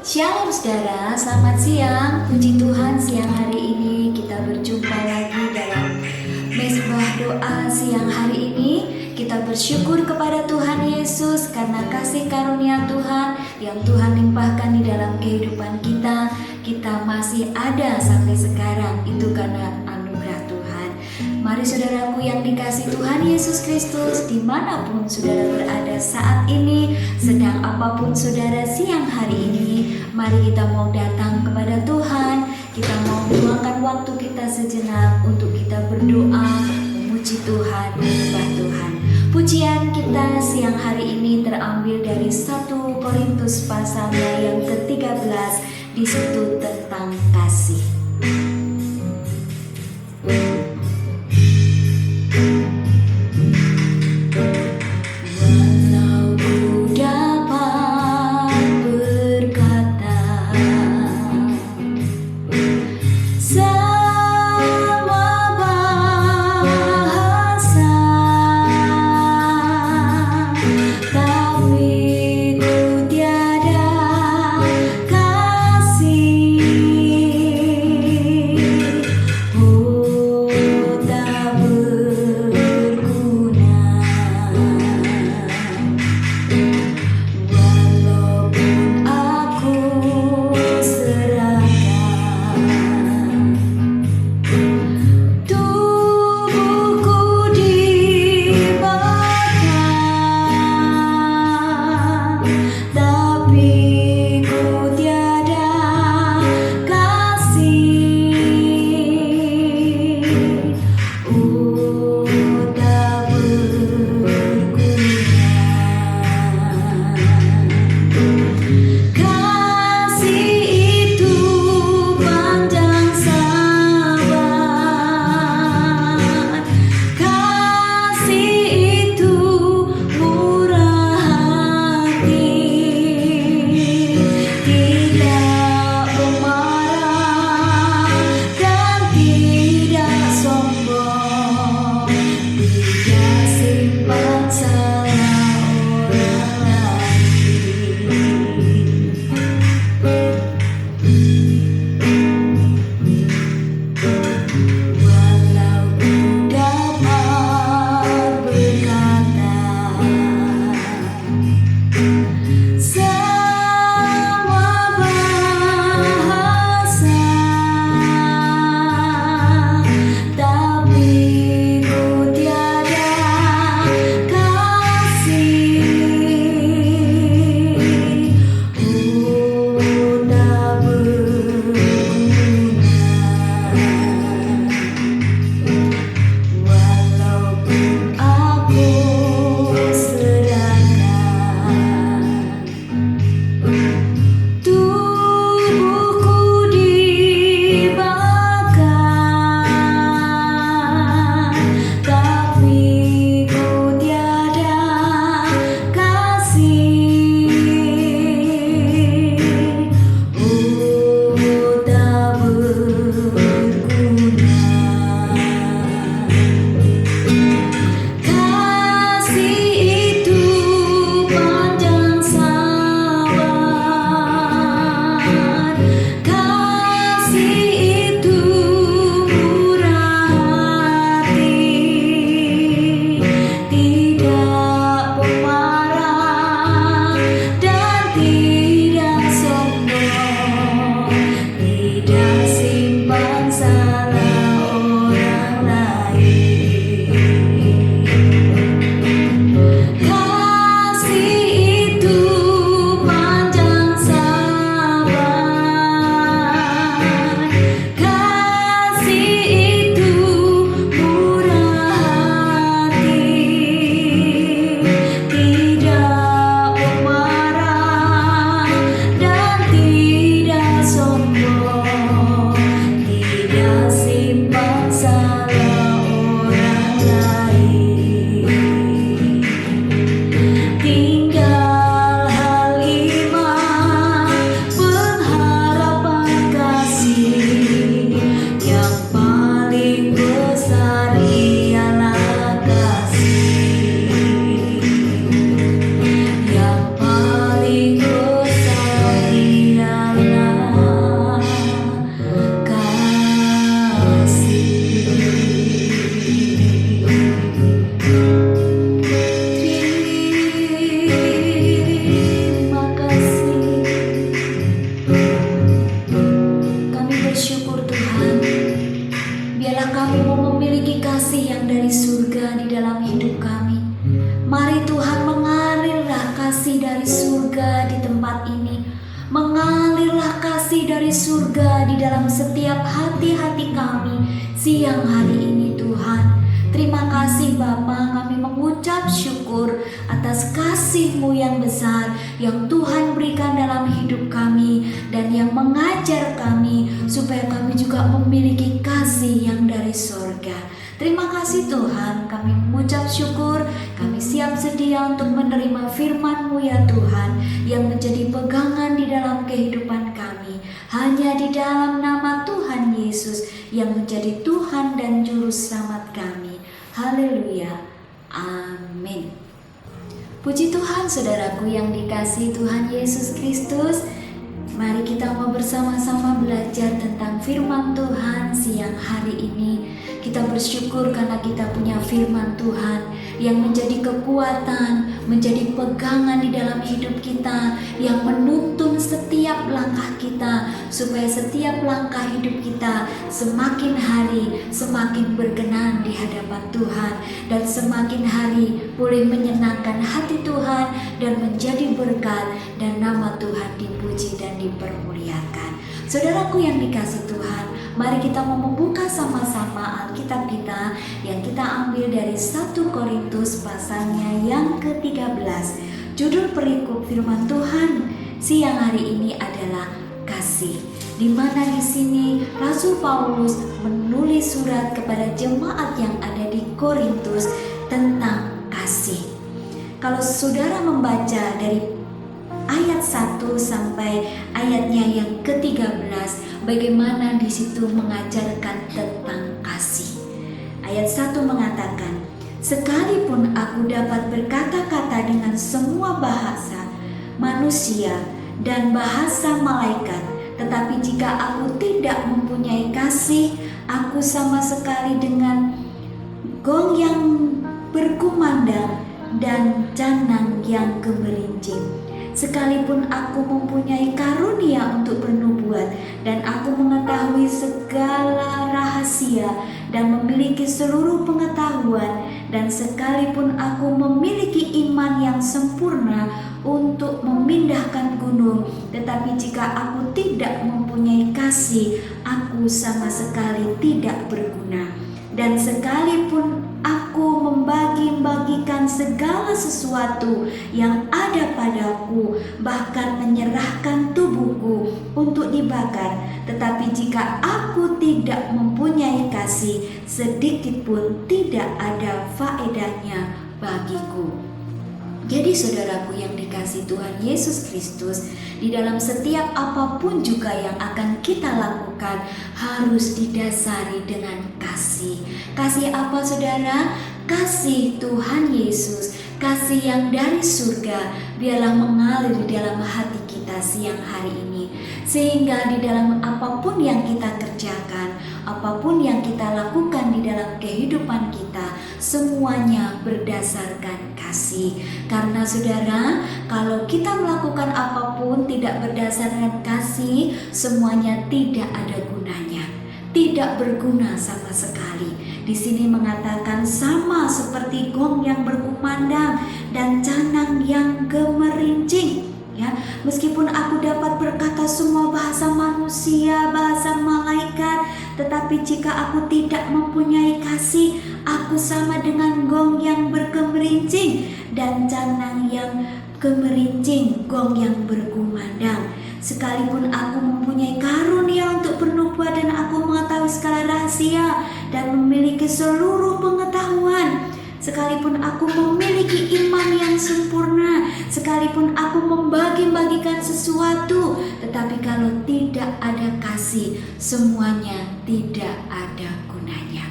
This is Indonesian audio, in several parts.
Shalom saudara, selamat siang. Puji Tuhan, siang hari ini kita berjumpa lagi dalam mesbah doa siang hari ini. Kita bersyukur kepada Tuhan Yesus karena kasih karunia Tuhan yang Tuhan limpahkan di dalam kehidupan kita. Kita masih ada sampai sekarang, itu karena anugerah Tuhan. Mari saudaraku yang dikasih Tuhan Yesus Kristus, dimanapun saudara berada saat ini, sedang apapun saudara siang hari ini, mari kita mau datang kepada Tuhan. Kita mau meluangkan waktu kita sejenak untuk kita berdoa, memuji Tuhan, menyembah Tuhan. Pujian kita siang hari ini terambil dari 1 Korintus pasalnya yang ke-13, di situ tentang kasih. Walau ku dapat berkata semua bahasa, tapi ku tiada kasih, kasih dari surga di dalam setiap hati-hati kami siang hari ini Tuhan. Terima kasih Bapa, kami mengucap syukur atas kasih-Mu yang besar yang Tuhan berikan dalam hidup kami dan yang mengajar kami supaya kami juga memiliki kasih yang dari surga. Terima kasih Tuhan, kami mengucap syukur, kami siap sedia untuk menerima firman-Mu ya Tuhan, yang menjadi pegangan di dalam kehidupan kami. Hanya di dalam nama Tuhan Yesus yang menjadi Tuhan dan Juru Selamat kami. Haleluya, amin. Puji Tuhan saudaraku yang dikasihi Tuhan Yesus Kristus. Mari kita mau bersama-sama belajar tentang firman Tuhan siang hari ini. Kita bersyukur karena kita punya firman Tuhan yang menjadi kekuatan, menjadi pegangan di dalam hidup kita, yang menuntun setiap langkah kita, supaya setiap langkah hidup kita semakin hari semakin berkenan di hadapan Tuhan, dan semakin hari boleh menyenangkan hati Tuhan dan menjadi berkat, dan nama Tuhan dipuji dan dipermuliakan. Saudaraku yang dikasihi Tuhan, mari kita mau membuka sama-sama Alkitab kita yang kita ambil dari 1 Korintus pasalnya yang ke-13. Judul perikop firman Tuhan siang hari ini adalah kasih. Di mana di sini Rasul Paulus menulis surat kepada jemaat yang ada di Korintus tentang kasih. Kalau saudara membaca dari ayat 1 sampai ayatnya yang ke-13, bagaimana di situ mengajarkan tentang kasih. Ayat 1 mengatakan, "Sekalipun aku dapat berkata-kata dengan semua bahasa manusia dan bahasa malaikat, tetapi jika aku tidak mempunyai kasih, aku sama sekali dengan gong yang berkumandang dan canang yang gemerincing. Sekalipun aku mempunyai karunia untuk bernubuat dan aku mengetahui segala rahasia dan memiliki seluruh pengetahuan, dan sekalipun aku memiliki iman yang sempurna untuk memindahkan gunung, tetapi jika aku tidak mempunyai kasih, aku sama sekali tidak berguna. Dan sekalipun aku membagi-bagikan segala sesuatu yang ada padaku, bahkan menyerahkan tubuhku untuk dibakar, tetapi jika aku tidak mempunyai kasih, sedikit pun tidak ada faedahnya bagiku." Jadi saudaraku yang dikasihi Tuhan Yesus Kristus, di dalam setiap apapun juga yang akan kita lakukan harus didasari dengan kasih. Kasih apa saudara? Kasih Tuhan Yesus, kasih yang dari surga, biarlah mengalir di dalam hati kita siang hari ini. Sehingga di dalam apapun yang kita kerjakan, apapun yang kita lakukan di dalam kehidupan kita, semuanya berdasarkan kasih. Karena saudara, kalau kita melakukan apapun tidak berdasarkan kasih, semuanya tidak ada gunanya, tidak berguna sama sekali. Di sini mengatakan sama seperti gong yang berkumandang dan canang yang gemerincing. Ya, meskipun aku dapat berkata semua bahasa manusia, bahasa malaikat, tetapi jika aku tidak mempunyai kasih, aku sama dengan gong yang bergemerincing dan canang yang gemerincing, gong yang berkumandang. Sekalipun aku mempunyai karunia untuk bernubuat dan aku mengetahui segala rahasia dan memiliki seluruh pengetahuan, sekalipun aku memiliki iman yang sempurna, sekalipun aku membagi-bagikan sesuatu, tetapi kalau tidak ada kasih, semuanya tidak ada gunanya.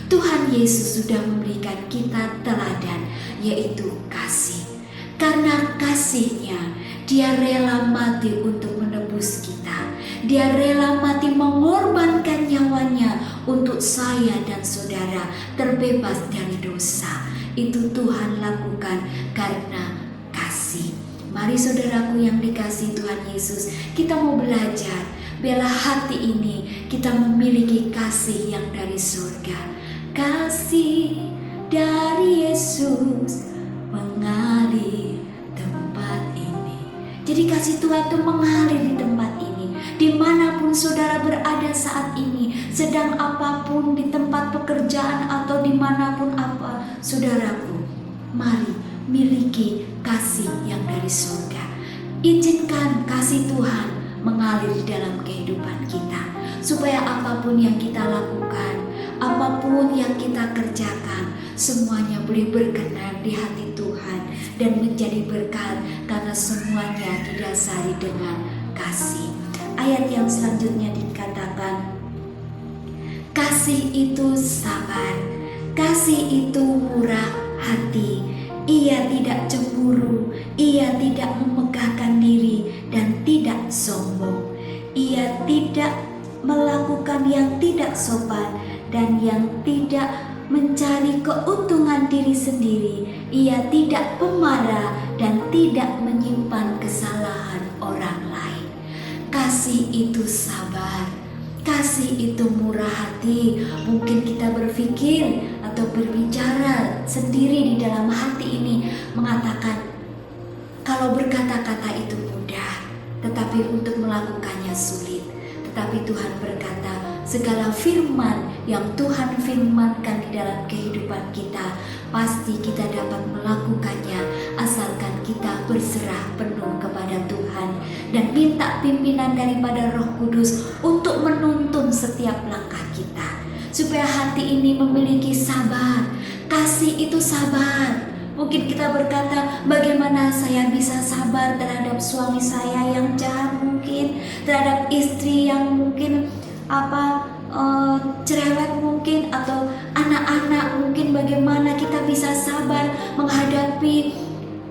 Tuhan Yesus sudah memberikan kita teladan, yaitu kasih. Karena kasih-Nya, Dia rela mati untuk menebus kita. Dia rela mati mengorbankan nyawanya untuk saya dan saudara terbebas dari dosa. Itu Tuhan lakukan karena kasih. Mari saudaraku yang dikasihi Tuhan Yesus, kita mau belajar. Biarlah hati ini kita memiliki kasih yang dari surga. Kasih dari Yesus mengalir tempat ini. Jadi kasih Tuhan itu mengalir di tempat ini. Di mana dimanapun saudara berada saat ini, sedang apapun di tempat pekerjaan atau dimanapun saudaraku, mari miliki kasih yang dari surga. Izinkan kasih Tuhan mengalir di dalam kehidupan kita, supaya apapun yang kita lakukan, apapun yang kita kerjakan, semuanya boleh berkenan di hati Tuhan dan menjadi berkat, karena semuanya didasari dengan kasih. Ayat yang selanjutnya dikatakan, kasih itu sabar, kasih itu murah hati, ia tidak cemburu, ia tidak memegahkan diri dan tidak sombong, ia tidak melakukan yang tidak sopan dan yang tidak mencari keuntungan diri sendiri, ia tidak pemarah dan tidak menyimpan kesalahan orang lain. Kasih itu sabar, kasih itu murah hati. Mungkin kita berpikir atau berbicara sendiri di dalam hati ini, mengatakan kalau berkata-kata itu mudah, tetapi untuk melakukannya sulit. Tetapi Tuhan berkata, segala firman yang Tuhan firmankan di dalam kehidupan kita, pasti kita dapat melakukannya, asalkan kita berserah penuh kepada Tuhan dan minta pimpinan daripada Roh Kudus untuk menuntun setiap langkah kita, supaya hati ini memiliki sabar. Kasih itu sabar. Mungkin kita berkata, bagaimana saya bisa sabar terhadap suami saya yang jahat, mungkin terhadap istri yang mungkin cerewet mungkin, atau anak-anak mungkin, bagaimana kita bisa sabar menghadapi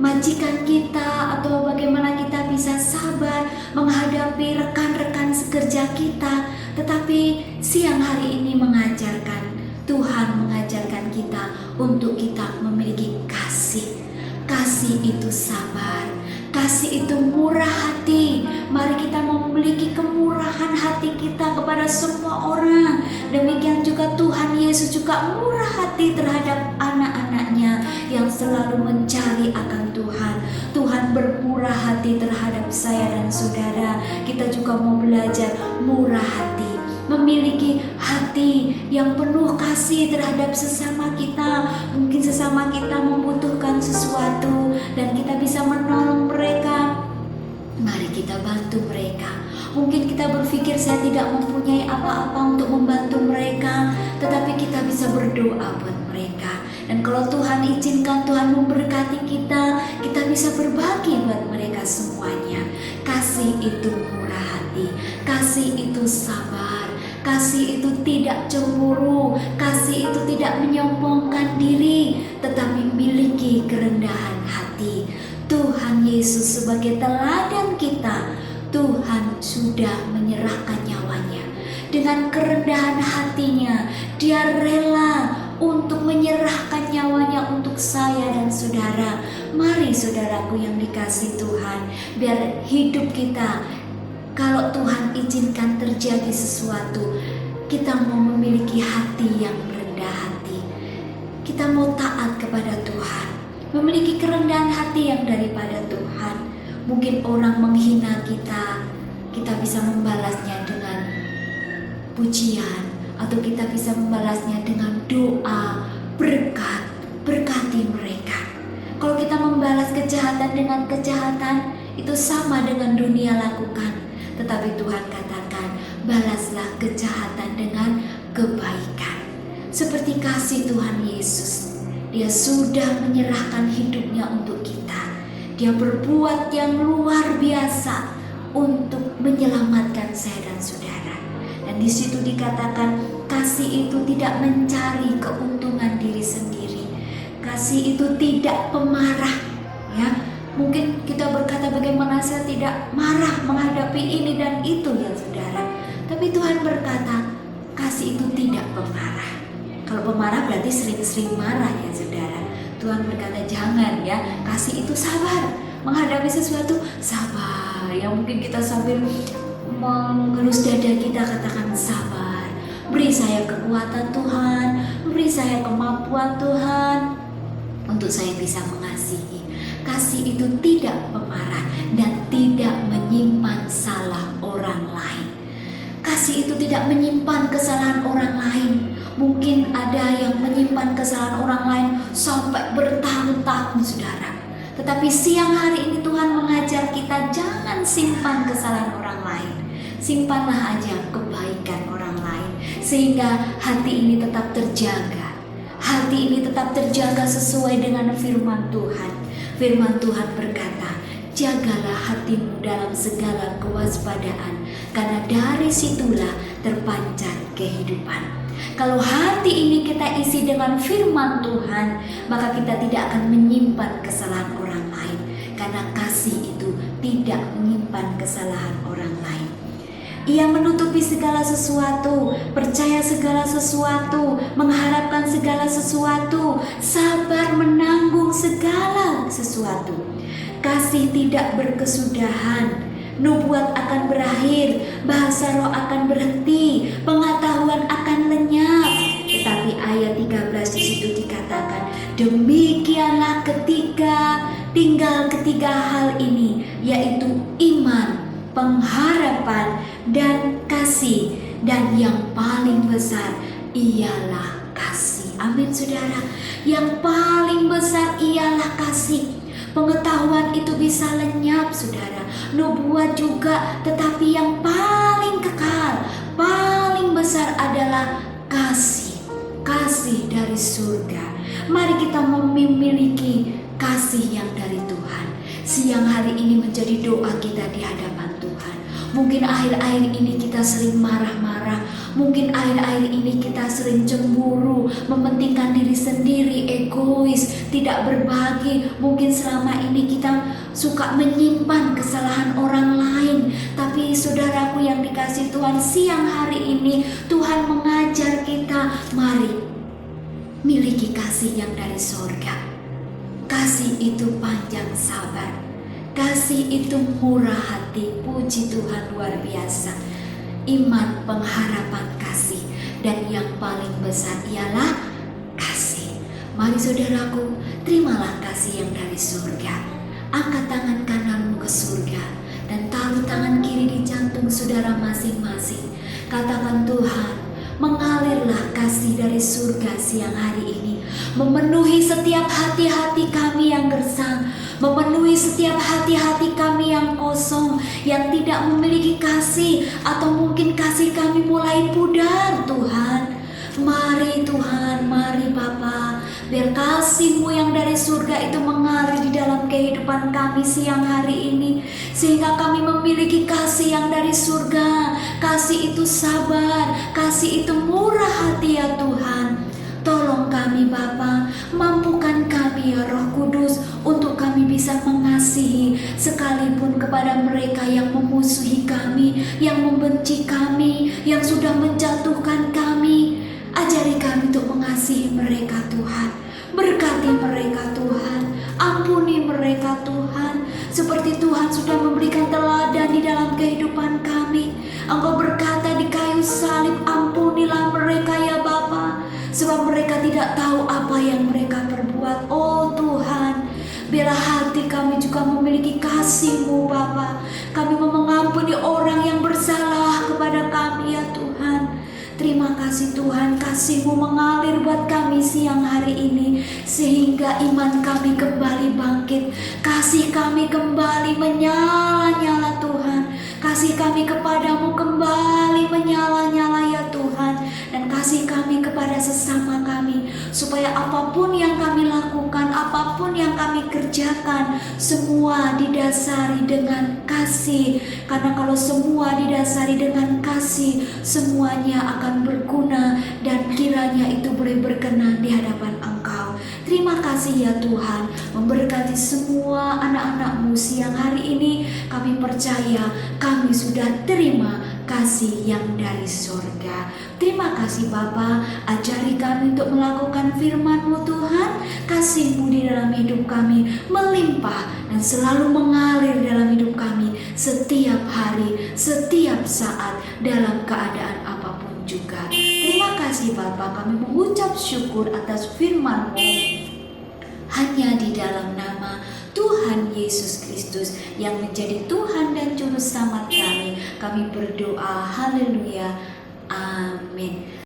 majikan kita, atau bagaimana kita bisa sabar menghadapi rekan-rekan sekerja kita. Tetapi siang hari ini Tuhan mengajarkan kita untuk kita memiliki kasih. Kasih itu sabar, kasih itu murah hati. Mari kita memiliki kemurahan hati kita kepada semua orang. Demikian juga Tuhan Yesus juga murah hati terhadap anak-anaknya yang selalu mencari akan Tuhan. Tuhan bermurah hati terhadap saya dan saudara. Kita juga mau belajar murah hati, memiliki hati yang penuh kasih terhadap sesama kita. Mungkin sesama kita membutuhkan sesuatu dan kita bisa menolong mereka, mari kita bantu mereka. Mungkin kita berpikir saya tidak mempunyai apa-apa untuk membantu mereka, tetapi kita bisa berdoa buat mereka. Dan kalau Tuhan izinkan, Tuhan memberkati kita, kita bisa berbagi buat mereka semuanya. Kasih itu murah hati, kasih itu sabar, kasih itu tidak cemburu, kasih itu tidak menyombongkan diri, tetapi miliki kerendahan hati. Tuhan Yesus sebagai teladan kita, Tuhan sudah menyerahkan nyawanya. Dengan kerendahan hatinya, Dia rela untuk menyerahkan nyawanya untuk saya dan saudara. Mari saudaraku yang dikasihi Tuhan, biar hidup kita, kalau Tuhan izinkan terjadi sesuatu, kita mau memiliki hati yang rendah hati. Kita mau taat kepada Tuhan, memiliki kerendahan hati yang daripada Tuhan. Mungkin orang menghina kita, kita bisa membalasnya dengan pujian, atau kita bisa membalasnya dengan doa, berkat, berkati mereka. Kalau kita membalas kejahatan dengan kejahatan, itu sama dengan dunia lakukan. Tetapi Tuhan katakan, balaslah kejahatan dengan kebaikan. Seperti kasih Tuhan Yesus, Dia sudah menyerahkan hidupnya untuk kita. Dia berbuat yang luar biasa untuk menyelamatkan saya dan saudara. Dan di situ dikatakan, kasih itu tidak mencari keuntungan diri sendiri. Kasih itu tidak pemarah, ya. Mungkin kita berkata, bagaimana saya tidak marah menghadapi ini dan itu, ya saudara. Tapi Tuhan berkata, kasih itu tidak pemarah. Kalau pemarah berarti sering-sering marah, ya saudara. Tuhan berkata, jangan, ya. Kasih itu sabar. Menghadapi sesuatu, sabar. Ya, mungkin kita sambil mengelus dada kita, katakan sabar. Beri saya kekuatan Tuhan, beri saya kemampuan Tuhan, untuk saya bisa mengasihi. Kasih itu tidak pemarah dan tidak menyimpan salah orang lain. kasih itu tidak menyimpan kesalahan orang lain. Mungkin ada yang menyimpan kesalahan orang lain sampai bertahun-tahun, saudara. Tetapi siang hari ini Tuhan mengajar kita jangan simpan kesalahan orang lain. Simpanlah aja kebaikan orang lain, sehingga hati ini tetap terjaga. Hati ini tetap terjaga sesuai dengan firman Tuhan. Firman Tuhan berkata, jagalah hatimu dalam segala kewaspadaan, karena dari situlah terpancar kehidupan. Kalau hati ini kita isi dengan firman Tuhan, maka kita tidak akan menyimpan kesalahan orang lain, karena kasih itu tidak menyimpan kesalahan orang lain. Ia menutupi segala sesuatu, percaya segala sesuatu, mengharapkan segala sesuatu, sabar menanggung segala sesuatu. Kasih tidak berkesudahan, nubuat akan berakhir, bahasa roh akan berhenti, pengetahuan akan lenyap. Tetapi ayat 13 di situ dikatakan, demikianlah tinggal ketiga hal ini, yaitu iman, pengharapan, dan kasih. Dan yang paling besar ialah kasih. Amin, saudara. Yang paling besar ialah kasih. Pengetahuan itu bisa lenyap, saudara. Nubuat juga, tetapi yang paling kekal, paling besar adalah kasih. Kasih dari surga. Mari kita memiliki kasih yang dari Tuhan. Siang hari ini menjadi doa kita di hadapan Tuhan. Mungkin akhir-akhir ini kita sering marah-marah. Mungkin akhir-akhir ini kita sering cemburu, mementingkan diri sendiri, egois, tidak berbagi. Mungkin selama ini kita suka menyimpan kesalahan orang lain. Tapi saudaraku yang dikasihi Tuhan, siang hari ini Tuhan mengajar kita, mari miliki kasih yang dari surga. Kasih itu panjang sabar. Kasih itu murah hati. Puji Tuhan, luar biasa. Iman, pengharapan, kasih. Dan yang paling besar ialah kasih. Mari saudaraku, terimalah kasih yang dari surga. Angkat tangan kananmu ke surga dan taruh tangan kiri di jantung saudara masing-masing. Katakan, Tuhan, mengalirlah kasih dari surga siang hari ini, memenuhi setiap hati-hati kami yang gersang, memenuhi setiap hati-hati kami yang kosong, yang tidak memiliki kasih, atau mungkin kasih kami mulai pudar. Tuhan, mari Tuhan, mari Bapa, biar kasih-Mu yang dari surga itu mengalir di dalam kehidupan kami siang hari ini, sehingga kami memiliki kasih yang dari surga. Kasih itu sabar, kasih itu murah hati ya Tuhan. Tolong kami Bapa, mampukan kami ya Roh Kudus untuk kami bisa mengasihi sekalipun kepada mereka yang memusuhi kami, yang membenci kami, yang sudah menjatuhkan kami. Ajari kami untuk mengasihi mereka Tuhan. Berkati mereka Tuhan. Ampuni mereka Tuhan. Seperti Tuhan sudah memberikan teladan di dalam kehidupan kami. Engkau berkata di kayu salib, ampunilah mereka ya Bapa, sebab mereka tidak tahu apa yang mereka perbuat. Oh Tuhan, biarlah hati kami juga memiliki kasih-Mu Bapa. Kami mau mengampuni orang yang bersalah kepada kami ya Tuhan. Terima kasih Tuhan, kasih-Mu mengalir buat kami siang hari ini, sehingga iman kami kembali bangkit, kasih kami kembali menyala-nyala Tuhan, kasih kami kepadamu kembali menyala-nyala ya Tuhan, dan kasih kami kepada sesama kami, supaya apapun yang kami lakukan, apapun yang kami kerjakan, semua didasari dengan kasih. Karena kalau semua didasari dengan kasih, semuanya akan berguna dan kiranya itu boleh berkenan di hadapan Engkau. Terima kasih ya Tuhan, memberkati semua anak-anak-Mu siang hari ini. Kami percaya kami sudah terima kasih yang dari surga. Terima kasih Bapa, ajari kami untuk melakukan firman-Mu Tuhan. Kasih-Mu di dalam hidup kami melimpah dan selalu mengalir dalam hidup kami setiap hari, setiap saat, dalam keadaan apapun juga. Terima kasih Bapa, kami mengucap syukur atas firman-Mu. Hanya di dalam nama Tuhan Tuhan Yesus Kristus yang menjadi Tuhan dan Juru Selamat kami berdoa. Haleluya. Amin.